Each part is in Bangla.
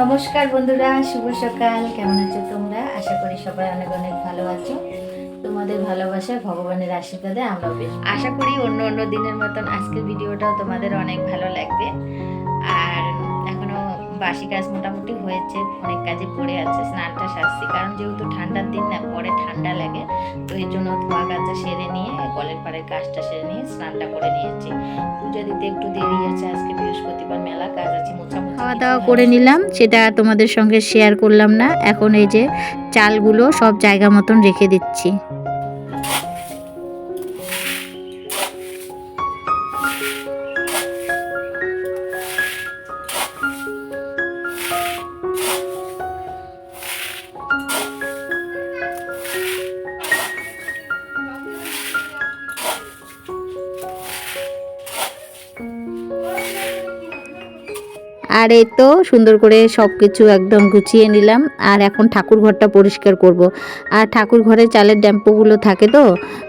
নমস্কার বন্ধুরা, শুভ সকাল। কেমন আছো তোমরা? আশা করি সবাই অনেক অনেক ভালো আছো। তোমাদের ভালোবাসায়, ভগবানের আশীর্বাদে আমরাও বেশ। আশা করি অন্য অন্য দিনের মতন আজকের ভিডিওটাও তোমাদের অনেক ভালো লাগবে। আর এখনো বাসি কাজ মোটামুটি হয়েছে, অনেক কাজে পড়ে আছে। স্নানটা সারছি, কারণ যেহেতু ঠান্ডার দিন না, পরে ঠান্ডা লাগে, তো এর জন্য ধোয়া কাজটা সেরে নিয়ে কলের পাড়ের কাজটা সেরে নিয়ে স্নানটা করে নিয়েছি। পূজা দিতে একটু দেরি আছে, আজকে বৃহস্পতিবার, মেলা কাজ আছে, মোছামুছি খাওয়া দাওয়া করে নিলাম, সেটা তোমাদের সঙ্গে শেয়ার করলাম না। এখন এই যে চালগুলো সব জায়গা মতন রেখে দিচ্ছি। আর এই তো সুন্দর করে সব কিছু একদম গুছিয়ে নিলাম। আর এখন ঠাকুর ঘরটা পরিষ্কার করব। আর ঠাকুর ঘরে চালের ড্যাম্পোগুলো থাকে,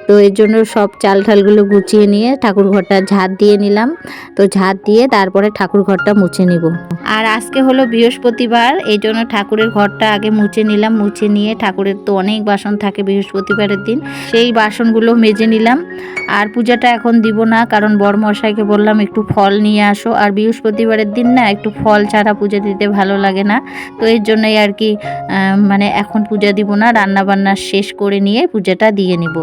তো এর জন্য সব চাল ঠালগুলো গুছিয়ে নিয়ে ঠাকুর ঘরটা ঝাঁট দিয়ে নিলাম। তো ঝাঁট দিয়ে তারপরে ঠাকুর ঘরটা মুছে নিব। আর আজকে হলো বৃহস্পতিবার, এই জন্য ঠাকুরের ঘরটা আগে মুছে নিলাম। মুছে নিয়ে ঠাকুরের তো অনেক বাসন থাকে বৃহস্পতিবারের দিন, সেই বাসনগুলো মেজে নিলাম। আর পূজাটা এখন দিব না, কারণ বড়মশাইকে বললাম একটু ফল নিয়ে আসো। আর বৃহস্পতিবারের দিন না একটু ফল ছাড়া পূজা দিতে ভালো লাগে না, তো এর জন্যই আর কি মানে এখন পূজা দিব না, রান্না বান্না শেষ করে নিয়ে পূজাটা দিয়ে নিব।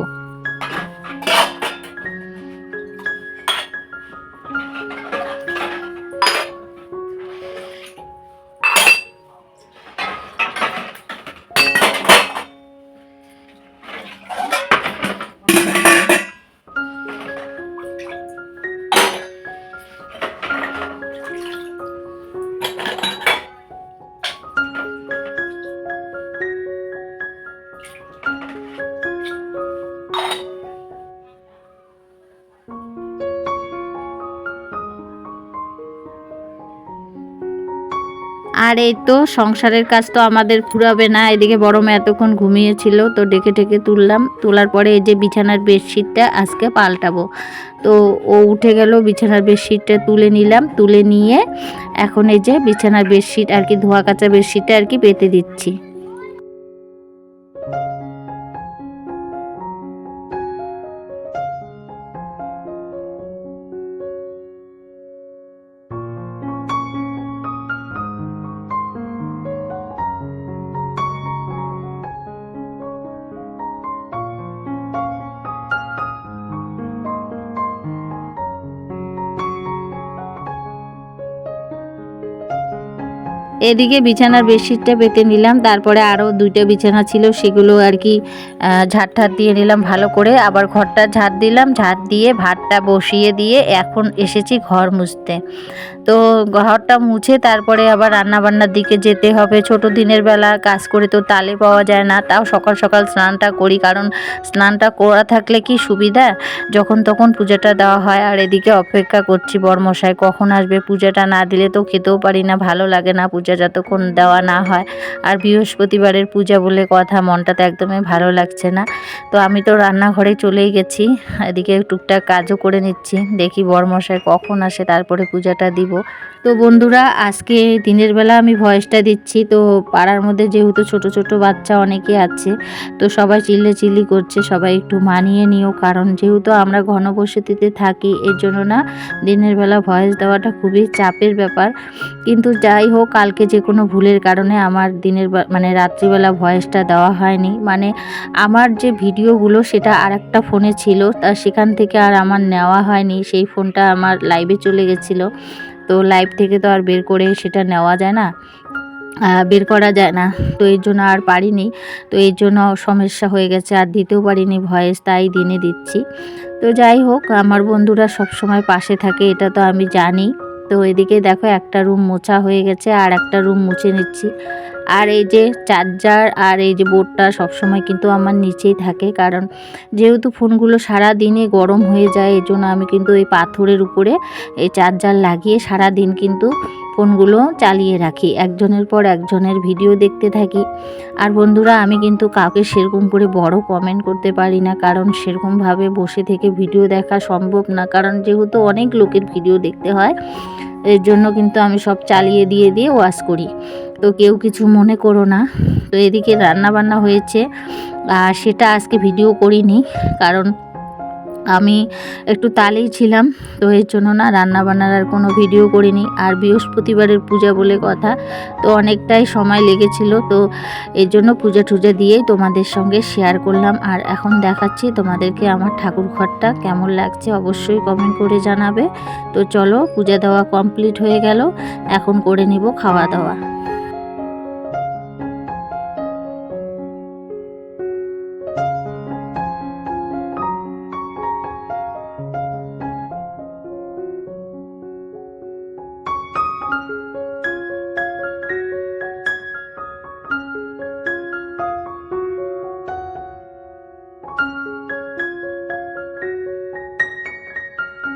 আর এই তো সংসারের কাজ তো আমাদের ফুরাবে না। এদিকে বড় মেয়ে এতক্ষণ ঘুমিয়েছিল, তো ডেকে ডেকে তুললাম। তোলার পরে এই যে বিছানার বেডশিটটা আজকে পাল্টাবো, তো ও উঠে গেল, বিছানার বেডশিটটা তুলে নিলাম। তুলে নিয়ে এখন এই যে বিছানার বেডশিট আর কি, ধোয়া কাচা বেডশিটটা আর কি পেতে দিচ্ছি। এদিকে বিছানার বেডশিটটা পেতে নিলাম, তারপরে আরও দুইটা বিছানা ছিল, সেগুলো আর কি ঝাঁট ঠাট দিয়ে নিলাম ভালো করে। আবার ঘরটা ঝাঁট দিলাম, ঝাঁট দিয়ে ভাতটা বসিয়ে দিয়ে এখন এসেছি ঘর মুছতে। তো ঘরটা মুছে তারপরে আবার রান্নাবান্নার দিকে যেতে হবে। ছোট দিনের বেলা কাজ করে তো তালে পাওয়া যায় না, তাও সকাল সকাল স্নানটা করি, কারণ স্নানটা করা থাকলে কি সুবিধা, যখন তখন পূজাটা দেওয়া হয়। আর এদিকে অপেক্ষা করছি বরমশাই কখন আসবে। পূজাটা না দিলে তো খেতেও পারি না, ভালো লাগে না পূজা যতক্ষণ দেওয়া না হয়। আর বৃহস্পতিবারের পূজা বলে কথা, মনটাতে একদমই ভালো লাগছে না। তো আমি তো রান্নাঘরে চলেই গেছি, এদিকে টুকটাক কাজও করে নিচ্ছি। দেখি বরমশাই কখন আসে, তারপরে পূজাটা দিব। তো বন্ধুরা, আজকে দিনের বেলা আমি ভয়েসটা দিচ্ছি, তো পাড়ার মধ্যে যেহেতু ছোট ছোট বাচ্চা অনেকে আছে, তো সবাই চিল্লাচিল্লি করছে, সবাই একটু মানিয়ে নিও, কারণ যেহেতু আমরা ঘনবসতিতে থাকি, এর জন্য না দিনের বেলা ভয়েস দেওয়াটা খুবই চাপের ব্যাপার। কিন্তু যাই হোক, কালকে যে কোনো ভুলের কারণে আমার মানে রাত্রিবেলা ভয়েসটা দেওয়া হয়নি। মানে আমার যে ভিডিওগুলো সেটা আর একটা ফোনে ছিল, তা সেখান থেকে আর আমার নেওয়া হয়নি। সেই ফোনটা আমার লাইভে চলে গেছিলো, তো লাইভ থেকে তো আর বের করে সেটা নেওয়া যায় না, বের করা যায় না, তো এর জন্য আর পারিনি। তো এর জন্য সমস্যা হয়ে গেছে, আর দিতেও পারিনি ভয়েস, তাই দিনে দিচ্ছি। তো যাই হোক, আমার বন্ধুরা সব সময় পাশে থাকে, এটা তো আমি জানি। তো এদিকে দেখো একটা রুম মোছা হয়ে গেছে, আর একটা রুম মুছে নিচ্ছি। আর এই যে চার্জার আর এই যে বোর্ডটা সবসময় কিন্তু আমার নিচেই থাকে, কারণ যেহেতু ফোনগুলো সারা দিনে গরম হয়ে যায়, এই জন্য আমি কিন্তু এই পাথরের উপরে এই চার্জার লাগিয়ে সারা দিন কিন্তু ফোনগুলো চালিয়ে রাখি, একজনের পর একজনের ভিডিও দেখতে থাকি। আর বন্ধুরা, আমি কিন্তু কাউকে সেরকম করে বড় কমেন্ট করতে পারি না, কারণ সেরকমভাবে বসে থেকে ভিডিও দেখা সম্ভব না, কারণ যেহেতু অনেক লোকের ভিডিও দেখতে হয়, এর জন্য কিন্তু আমি সব চালিয়ে দিয়ে ওয়াচ করি। তো কেউ কিছু মনে করো না। তো এদিকে রান্না বান্না হয়েছে, আর সেটা আজকে ভিডিও করিনি, কারণ আমি একটু তালেই ছিলাম, তো এর জন্য না রান্না বান্নার আর কোনো ভিডিও করিনি। আর বৃহস্পতিবারের পূজা বলে কথা, তো অনেকটাই সময় লেগেছিল, তো এর জন্য পূজা টুজা দিয়েই তোমাদের সঙ্গে শেয়ার করলাম। আর এখন দেখাচ্ছি তোমাদেরকে আমার ঠাকুর ঘরটা কেমন লাগছে, অবশ্যই কমেন্ট করে জানাবে। তো চলো, পূজা দেওয়া কমপ্লিট হয়ে গেল, এখন করে নিব খাওয়া দাওয়া।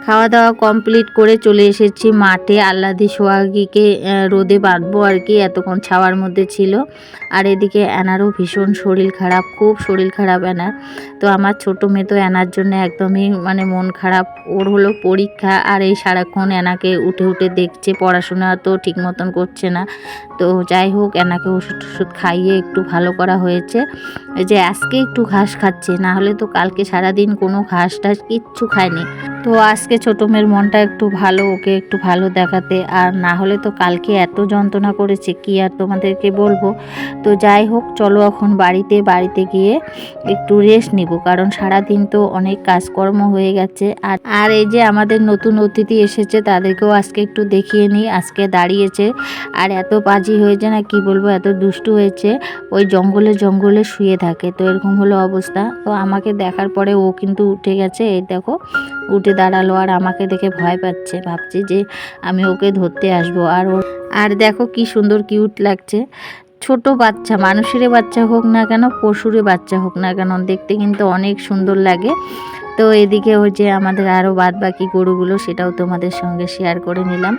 খাওয়া দাওয়া কমপ্লিট করে চলে এসেছি মাঠে। আল্লাদি সোহাগীকে রোদে বাঁধবো আর কি, এতক্ষণ ছাওয়ার মধ্যে ছিল। আর এদিকে অ্যানারও ভীষণ শরীর খারাপ, খুব শরীর খারাপ অ্যানার। তো আমার ছোটো মেয়ে তো অ্যানার জন্য একদমই মানে মন খারাপ। ওর হলো পরীক্ষা, আর এই সারাক্ষণ অ্যানাকে উঠে উঠে দেখছে, পড়াশোনা তো ঠিক মতন করছে না। তো যাই হোক, অ্যানাকে ওষুধ টষুধ খাইয়ে একটু ভালো করা হয়েছে। এই যে আজকে একটু ঘাস খাচ্ছে, না হলে তো কালকে সারাদিন কোনো ঘাস টাস কিচ্ছু খায়নি। তো আজকে ছোটো মেয়ের মনটা একটু ভালো, ওকে একটু ভালো দেখাতে, আর না হলে তো কালকে এত যন্ত্রণা করেছে কি আর তোমাদেরকে বলবো। তো যাই হোক, চলো এখন বাড়িতে গিয়ে একটু রেস্ট নিব, কারণ সারাদিন তো অনেক কাজকর্ম হয়ে গেছে। আর এই যে আমাদের নতুন অতিথি এসেছে, তাদেরকেও আজকে একটু দেখিয়ে নিই। আজকে দাঁড়িয়েছে, আর এত পাজি হয়েছে না কি বলবো, এত দুষ্টু হয়েছে। ওই জঙ্গলে শুয়ে থাকে, তো এরকম হলো অবস্থা। তো আমাকে দেখার পরে ও কিন্তু উঠে গেছে, এই দেখো উঠে দাঁড়ালো, আর আমাকে দেখে ভয় পাচ্ছে, ভাবছি যে আমি ওকে ধরতে আসবো। আর দেখো কি সুন্দর কিউট লাগছে। ছোট বাচ্চা, মানুষের বাচ্চা হোক না কেন, পশুরে বাচ্চা হোক না কেন, দেখতে কিন্তু অনেক সুন্দর লাগে। তো এদিকে ওই যে আমাদের আরও বাদ বাকি গরুগুলো, সেটাও তোমাদের সঙ্গে শেয়ার করে নিলাম।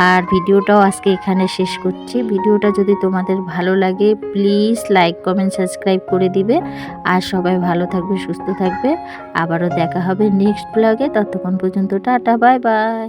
আর ভিডিওটাও আজকে এখানে শেষ করছি। ভিডিওটা যদি তোমাদের ভালো লাগে, প্লিজ লাইক কমেন্ট সাবস্ক্রাইব করে দিবে। আর সবাই ভালো থাকবে, সুস্থ থাকবে। আবারও দেখা হবে নেক্সট ব্লগে। ততক্ষণ পর্যন্ত টাটা, বাই বাই।